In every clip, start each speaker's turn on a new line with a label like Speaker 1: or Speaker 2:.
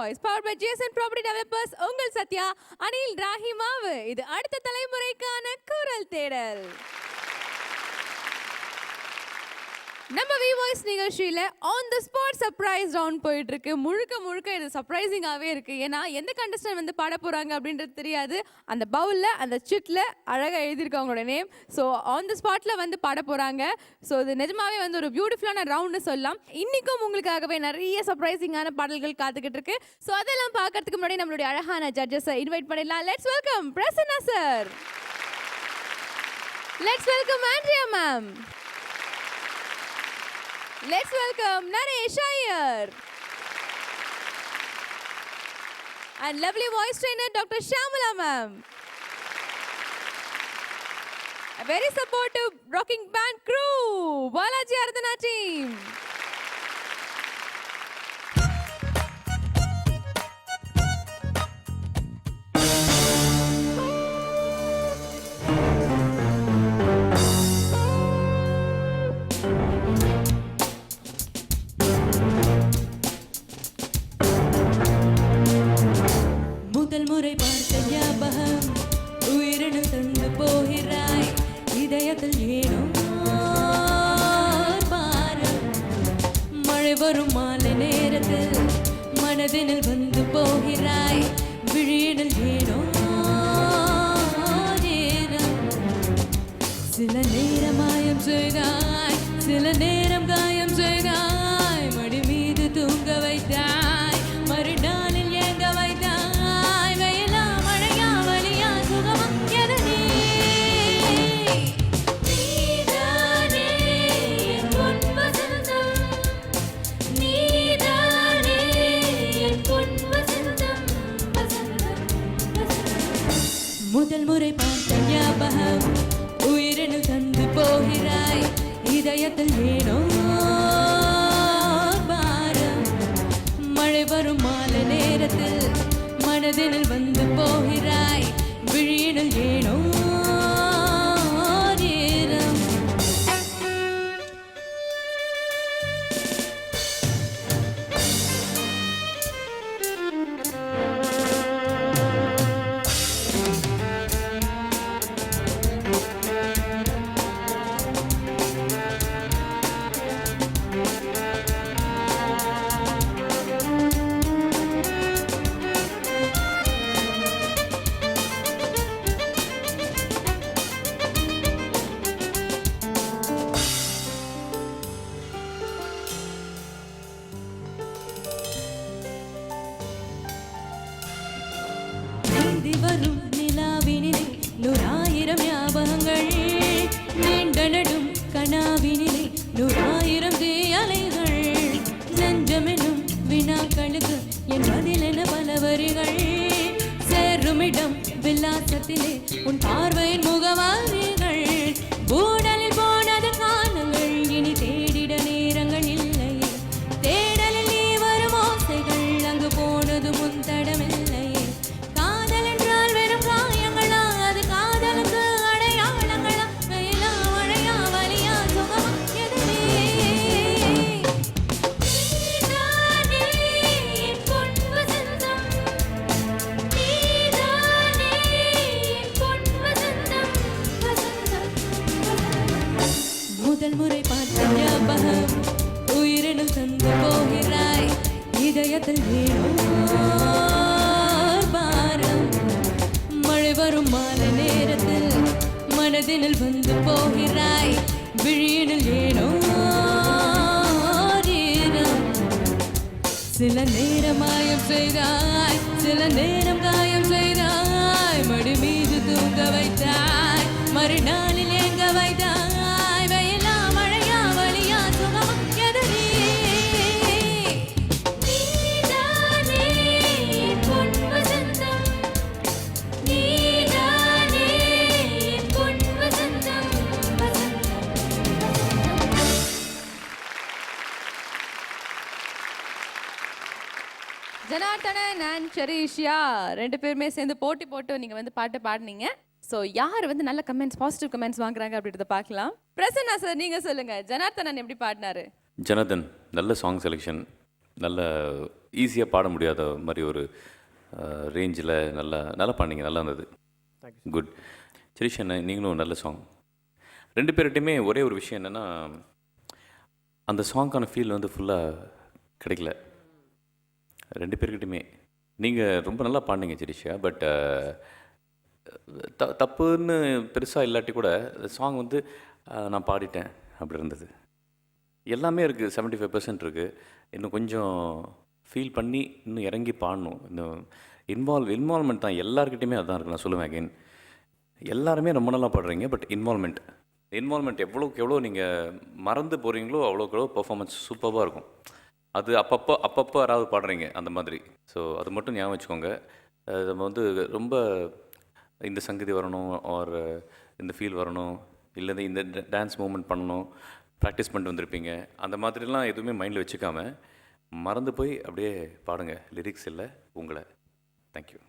Speaker 1: Voice power by Jason property developers. உங்கள் சத்யா, அனில், ராஹிமாவு. இது அடுத்த தலைமுறைக்கான குரல் தேடல். நம்ம வி வாய்ஸ் நிகழ்ச்சியில் on the spot surprise round போயிட்டு இருக்கு. முழுக்க முழுக்க இது சர்ப்ரைசிங்காகவே இருக்கு. ஏன்னா எந்த கண்டஸ்டன்ட் வந்து பாட போறாங்க அப்படின்றது தெரியாது. அந்த பவுலில் அந்த சிட்டில் அழகாக எழுதியிருக்கு அவங்களோட நேம். ஸோ ஆன் த ஸ்பாட்டில் வந்து பாட போகிறாங்க. ஸோ இது நிஜமாவே வந்து ஒரு பியூட்டிஃபுல்லான ரவுண்ட்னு சொல்லலாம். இன்னைக்கும் உங்களுக்காகவே நிறைய சர்ப்ரைசிங்கான பாடல்கள் காத்துக்கிட்டு இருக்கு. ஸோ அதெல்லாம் பார்க்கறதுக்கு முன்னாடி நம்மளுடைய அழகான ஜட்ஜஸை இன்வைட் பண்ணிடலாம். Let's welcome Prasanna sir. Let's welcome Andrea ma'am. Let's welcome Naresh Iyer and lovely voice trainer Dr. Shamala ma'am. A very supportive rocking band crew, Balaji Ardhana team.
Speaker 2: முதல் முறை பார்த்த ஞாபகம் உயிரினும் தந்து போகிறாய் இதயத்தில் ஏனோ பாரம் மழை வரும் மாலை நேரத்தில் மனதினில் வந்து போகிறாய் விழியினில் ஏனோ நேரம் சில நேரம் மாயம் செய்தாய் சில நேரம் காயம் செய்தாய் மடி மீது தூங்க வைத்தாய் மறுநாளில் ஏங்க வைத்தாய் முதல் முறை பார்த்த ஞாபகம் உயிரினில் தந்து போகிறாய் இதயத்தில் ஏனோ பாரம் மழை வரும் மாலை நேரத்தில் மனதினில் வந்து போகிறாய் விழியினில் ஏனோ நேரம் வரும் நிலாவினிலே நூறாயிரம் ஞாபகங்கள் நீண்ட நடும் கனாவினிலே நூறாயிரம் தீயலைகள் நெஞ்சமெனும் வினாக்களுக்கு என் பதிலென பல வரிகள் சேருமிடம் வில்லாசத்திலே உன் பார்வையின் முகவாரிகள் ஊடலில் போனது காலங்கள் இனி தேடிட நேரங்கள் இல்லை தேடலில் நீ வரும் ஓசைகள் அங்கு போனது முன்தடமில்லை முதல் முறை பார்த்த ஞாபகம் உயிரினில் தந்து போகிறாய் இதயத்தில் ஏனோ பாரம் மழை வரும் மாலை நேரத்தில் மனதினில் வந்து போகிறாய் விழியினில் ஏனோ நேரம் சில நேரம் மாயம் செய்தாய் சில நேரம் காயம் செய்தாய் மடி மீது தூங்க வைத்தாய் மறுநாளில் ஏங்க வைத்தாய்
Speaker 1: ஜனார்த்தனன் அண்ட் ஷரீஷியா ரெண்டு பேருமே சேர்ந்து போட்டி போட்டு நீங்க வந்து பாட்டு பாடுனீங்க. ஸோ யார் வந்து நல்ல கமெண்ட்ஸ் பாசிட்டிவ் கமெண்ட்ஸ் வாங்குறாங்க அப்படின்றத பார்க்கலாம். பிரசன்னா சார் நீங்க சொல்லுங்க, ஜனார்த்தனன் எப்படி பாடினாரு?
Speaker 3: ஜனார்த்தன் நல்ல சாங் செலெக்ஷன், நல்ல ஈஸியாக பாட முடியாத மாதிரி ஒரு ரேஞ்சில் நல்லா பாடினீங்க, நல்லா இருந்தது. குட். சிரிஷன், நீங்களும் நல்ல சாங். 2 பேர்கிட்டையுமே ஒரே ஒரு விஷயம் என்னென்னா, அந்த சாங்க்கான ஃபீல் வந்து ஃபுல்லாக கிடைக்கல 2 பேர்கிட்டையுமே. நீங்கள் ரொம்ப நல்லா பாடினீங்க சிரிஷா, பட் தப்புன்னு பெருசாக இல்லாட்டி கூட சாங் வந்து நான் பாடிட்டேன் அப்படி இருந்தது. எல்லாமே இருக்குது, 75% இருக்குது. இன்னும் கொஞ்சம் ஃபீல் பண்ணி இன்னும் இறங்கி பாடணும். இன்னும் இன்வால்வ்மெண்ட் தான் எல்லாருக்கிட்டையுமே அதுதான் இருக்குது. நான் சொல்லுவேன் அகெயின், எல்லாருமே ரொம்ப நல்லா பாடுறீங்க, பட் இன்வால்வ்மெண்ட் எவ்வளோக்கு எவ்வளோ நீங்கள் மறந்து போகிறீங்களோ அவ்வளோக்கு எவ்வளோ பர்ஃபார்மன்ஸ் சூப்பராக இருக்கும். அது அப்பப்போ யாராவது பாடுறீங்க அந்த மாதிரி. ஸோ அது மட்டும் ஞாபகம் வச்சுக்கோங்க. நம்ம வந்து ரொம்ப இந்த சங்கதி வரணும், ஆர் இந்த ஃபீல் வரணும், இல்லை இந்த டான்ஸ் மூமெண்ட் பண்ணணும், ப்ராக்டிஸ் பண்ணிட்டு வந்திருப்பீங்க, அந்த மாதிரிலாம் எதுவுமே மைண்டில் வச்சுக்காம மறந்து போய் அப்படியே பாடுங்க. லிரிக்ஸ் இல்லை, உங்களை. தேங்க்யூ.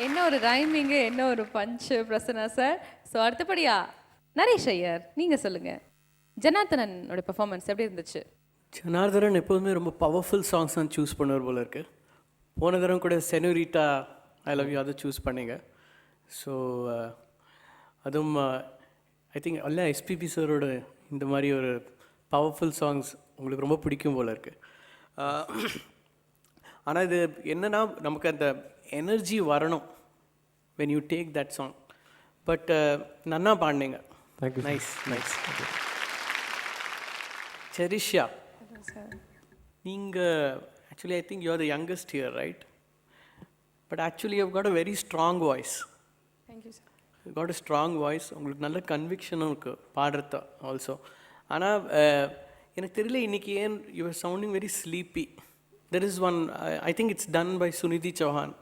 Speaker 1: என்ன ஒரு ரைமிங்கு, என்ன ஒரு பஞ்சு பிரசன்னா சார். ஸோ அடுத்தபடியா நரேஷ் ஐயர், நீங்கள் சொல்லுங்கள், ஜனார்த்தனனோட பெர்ஃபார்மன்ஸ் எப்படி இருந்துச்சு?
Speaker 4: ஜனார்தனன் எப்போதுமே ரொம்ப பவர்ஃபுல் சாங்ஸ் தான் சூஸ் பண்ணுவார் போல இருக்குது. போன தரம் கூட செனோரிட்டா ஐ லவ் யூ அதை சூஸ் பண்ணீங்க. ஸோ அதுவும் ஐ திங்க் எல்லாம் எஸ்பிபி சாரோட இந்த மாதிரி ஒரு பவர்ஃபுல் சாங்ஸ் உங்களுக்கு ரொம்ப பிடிக்கும் போல இருக்குது. ஆனால் இது என்னென்னா, நமக்கு அந்த எனர்ஜி வரணும் when you take that song. But நன்னா பாடினீங்க. நைஸ். செரிஷா, நீங்கள் actually I think you are the youngest here, right? But actually you got a very strong voice.
Speaker 1: Thank you sir.
Speaker 4: You got a strong voice. உங்களுக்கு நல்ல கன்விக்ஷனும் இருக்குது பாடுறத also. ஆனால் எனக்கு தெரியல இன்றைக்கி ஏன் you are sounding very sleepy. There is one, I think it's done by Sunidhi Chauhan.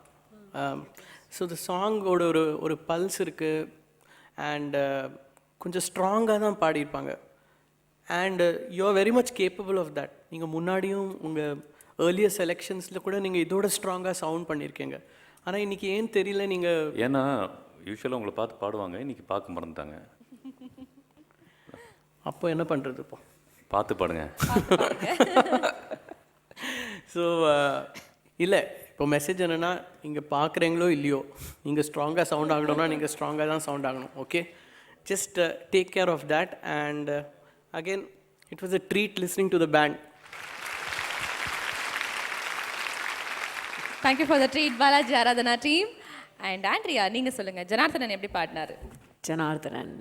Speaker 4: So the சாங்கோட ஒரு பல்ஸ் இருக்குது, அண்ட் கொஞ்சம் ஸ்ட்ராங்காக தான் பாடியிருப்பாங்க. And you are very much capable of that. நீங்கள் முன்னாடியும் உங்கள் ஏர்லியர் செலெக்ஷன்ஸில் கூட நீங்கள் இதோட ஸ்ட்ராங்காக சவுண்ட் பண்ணியிருக்கீங்க. ஆனால் இன்றைக்கி ஏன் தெரியல நீங்கள்,
Speaker 3: ஏன்னா யூஸ்வலாக உங்களை பார்த்து பாடுவாங்க, இன்றைக்கி பார்க்க மறந்துட்டாங்க.
Speaker 4: அப்போ என்ன பண்ணுறது? இப்போ
Speaker 3: பார்த்து பாடுங்க.
Speaker 4: ஸோ இல்லை, இப்போ மெசேஜ் என்னென்னா, நீங்கள் பார்க்குறீங்களோ இல்லையோ, நீங்கள் ஸ்ட்ராங்காக சவுண்ட் ஆகணும்னா நீங்கள் ஸ்ட்ராங்காக தான் சவுண்ட் ஆகணும். Okay, just take care of that. And again it was a treat listening to the band.
Speaker 1: Thank you for the treat Balaji Aradhana team. And Andrea, நீங்கள் சொல்லுங்கள், ஜனார்த்தனன் எப்படி பாடினாரு?
Speaker 5: ஜனார்தனன்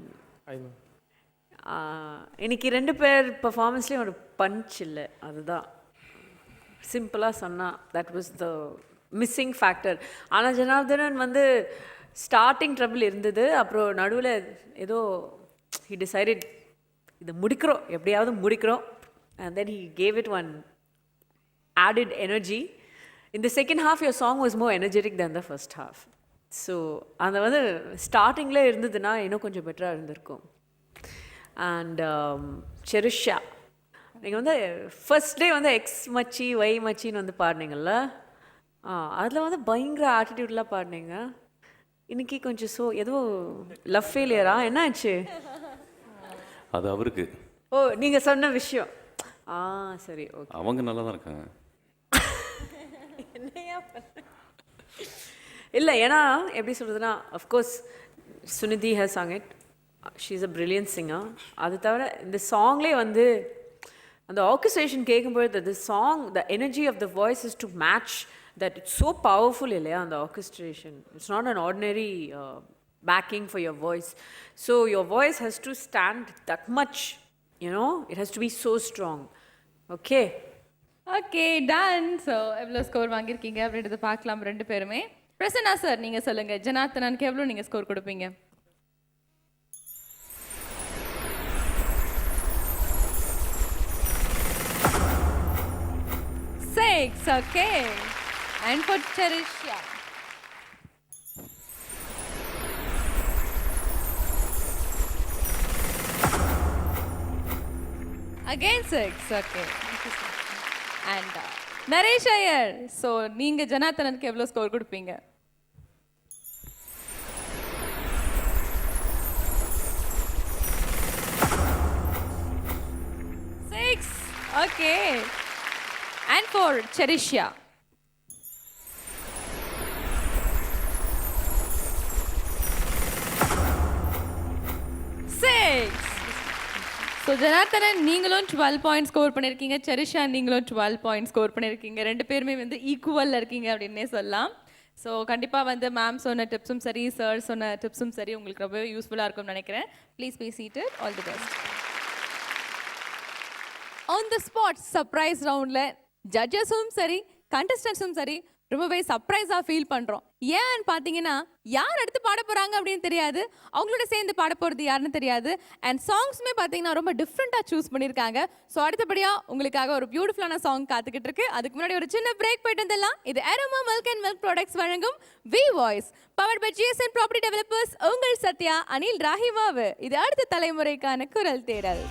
Speaker 5: இன்னைக்கு 2 பேர் பர்ஃபார்மன்ஸ்லேயும் ஒரு பஞ்ச் இல்லை, அதுதான் சிம்பிளாக சொன்னால் that was the missing factor. ஆனால் ஜனார்தனன் வந்து ஸ்டார்டிங் ட்ரபிள் இருந்தது, அப்புறம் நடுவில் ஏதோ ஹி டிசைடட் இதை முடிக்கிறோம், எப்படியாவது முடிக்கிறோம், and then he gave it one added energy. In the second half your song was more energetic than the first half. So அந்த வந்து ஸ்டார்டிங்கில் இருந்ததுன்னா இன்னும் கொஞ்சம் பெட்டராக இருந்திருக்கும். அண்ட் செரிஷா, நீங்கள் வந்து ஃபர்ஸ்ட் டே வந்து எக்ஸ் மச்சி ஒய் மச்சின்னு வந்து பாடினீங்கள்ல, அதில் வந்து பயங்கர ஆட்டிடியூட்லாம் பாடினீங்க. இன்னைக்கு கொஞ்சம் ஏதோ லவ் ஃபெயிலியரா என்ன ஆச்சு?
Speaker 3: அது அவருக்கு.
Speaker 5: ஓ, நீங்கள் சொன்ன விஷயம். சரி, ஓகே.
Speaker 3: அவங்க நல்லா தான் இருக்காங்க.
Speaker 5: என்னையா இல்லை, ஏன்னா எப்படி சொல்கிறதுனா, of course Sunidhi has sang it, she is a brilliant singer. அது தவிர இந்த சாங்லேயே வந்து அந்த ஆர்கஸ்ட்ரேஷன் கேட்கும்போது the song, the energy of the voice is to match that. It's so powerful இல்லையா அந்த orchestration. It's not an ordinary backing for your voice. So your voice has to stand that much, you know, it has to be so strong. Okay
Speaker 1: okay, done. So எவ்வளோ score வாங்கியிருக்கீங்க அப்படின்றத பார்க்கலாம் 2 பேருமே. Prasanna sir, நீங்கள் சொல்லுங்கள், ஜனார்த்தனனுக்கு எவ்வளோ நீங்கள் ஸ்கோர் கொடுப்பீங்க? 6. Okay. And for Cherisha? Again 6. Okay. And Naresh Iyer. So, நீங்க ஜனார்த்தனனுக்கு எவ்வளவு ஸ்கோர் கொடுப்பீங்க? 6. Okay. And for Cherisha. So Janardhanan நீங்களும் 12 பாயிண்ட் ஸ்கோர் பண்ணியிருக்கீங்க, செரிஷா நீங்களும் 12 பாயிண்ட் ஸ்கோர் பண்ணியிருக்கீங்க. ரெண்டு பேருமே வந்து ஈக்குவலில் இருக்கீங்க அப்படின்னே சொல்லலாம். ஸோ கண்டிப்பாக வந்து மேம் சொன்ன டிப்ஸும் சரி, சார் சொன்ன டிப்ஸும் சரி உங்களுக்கு ரொம்பவே யூஸ்ஃபுல்லாக இருக்கும்னு நினைக்கிறேன். Please be seated. All the best. On the spot surprise ரவுண்டில் ஜட்ஜஸும் சரி, கண்டஸ்டன்ஸும் சரி ரொம்பவே சர்ப்ரைஸாக ஃபீல் பண்ணுறோம். ஏன்னு பார்த்தீங்கன்னா யார் அடுத்து பாட போகிறாங்க அப்படின்னு தெரியாது, அவங்களோட சேர்ந்து பாட போகிறது யாருன்னு தெரியாது. அண்ட் சாங்ஸுமே பார்த்தீங்கன்னா ரொம்ப டிஃப்ரெண்ட்டாக சூஸ் பண்ணியிருக்காங்க. ஸோ அடுத்தபடியாக உங்களுக்காக ஒரு பியூட்டிஃபுல்லான சாங் காத்துக்கிட்டு இருக்கு. அதுக்கு முன்னாடி ஒரு சின்ன பிரேக் போயிட்டு வந்துடலாம். இது Aroma milk and milk products வழங்கும் V voice powered by GSN property developers. உங்கள் சத்யா, அனில் ராஹிமாவு. இது அடுத்த தலைமுறைக்கான குரல் தேடல்.